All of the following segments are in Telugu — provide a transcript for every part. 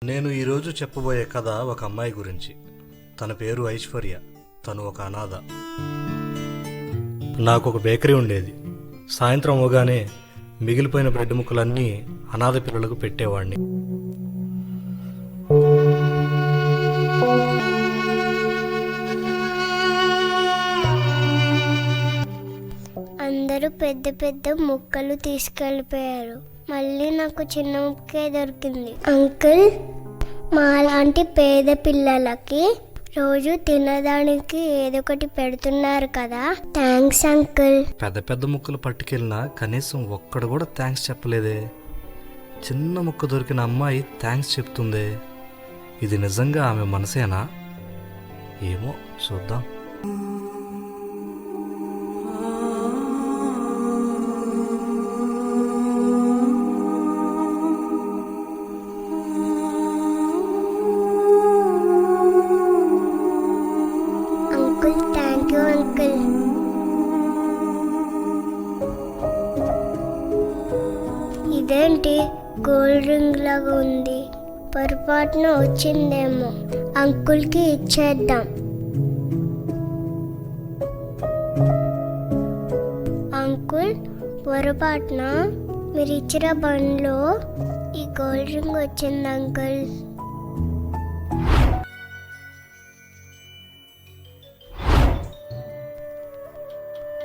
నేను ఈరోజు చెప్పబోయే కథ ఒక అమ్మాయి గురించి. తన పేరు ఐశ్వర్య. తను ఒక అనాథ. నాకు ఒక బేకరీ ఉండేది. సాయంత్రం అవగానే మిగిలిపోయిన బ్రెడ్ ముక్కలన్నీ అనాథ పిల్లలకు పెట్టేవాడిని. అందరూ పెద్ద పెద్ద ముక్కలు తీసుకెళ్ళిపోయారు. మళ్ళీ నాకు చిన్న ముక్కే దొరికింది. అంకుల్, మాలాంటి పేద పిల్లలకి రోజు తినడానికి ఏదో ఒకటి పెడుతున్నారు కదా, థ్యాంక్స్ అంకుల్. పెద్ద పెద్ద ముక్కలు పట్టుకెళ్ళినా కనీసం ఒక్కడు కూడా థ్యాంక్స్ చెప్పలేదే. చిన్న ముక్క దొరికిన అమ్మాయి థ్యాంక్స్ చెప్తుందే. ఇది నిజంగా ఆమె మనసేనా? ఏమో చూద్దాం. Uncle, thank you uncle. ఇదేంటి గోల్డ్ రింగ్ లాగా ఉంది? పొరపాటున వచ్చిందేమో. అంకుల్కి ఇచ్చేద్దాం. అంకుల్, పొరపాటున మీరు ఇచ్చిన బండ్లో ఈ గోల్డ్ రింగ్ వచ్చింది అంకుల్.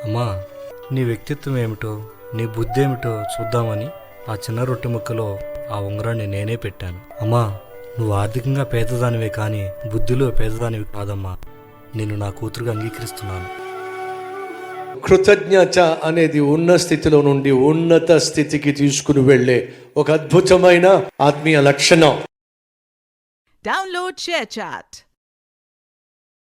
అమ్మా, నీ వ్యక్తిత్వం ఏమిటో, నీ బుద్ధి ఏమిటో చూద్దామని ఆ చిన్న రొట్టె ముక్కలో ఆ ఉంగరాన్ని నేనే పెట్టాను. అమ్మా, నువ్వు ఆర్థికంగా పేదదానివే కానీ బుద్ధిలో పేదదానివి కాదమ్మా. నేను నా కూతురుగా అంగీకరిస్తున్నాను. కృతజ్ఞత అనేది ఉన్న స్థితిలో నుండి ఉన్నత స్థితికి తీసుకుని వెళ్ళే ఒక అద్భుతమైన ఆత్మీయ లక్షణం. Download ShareChat.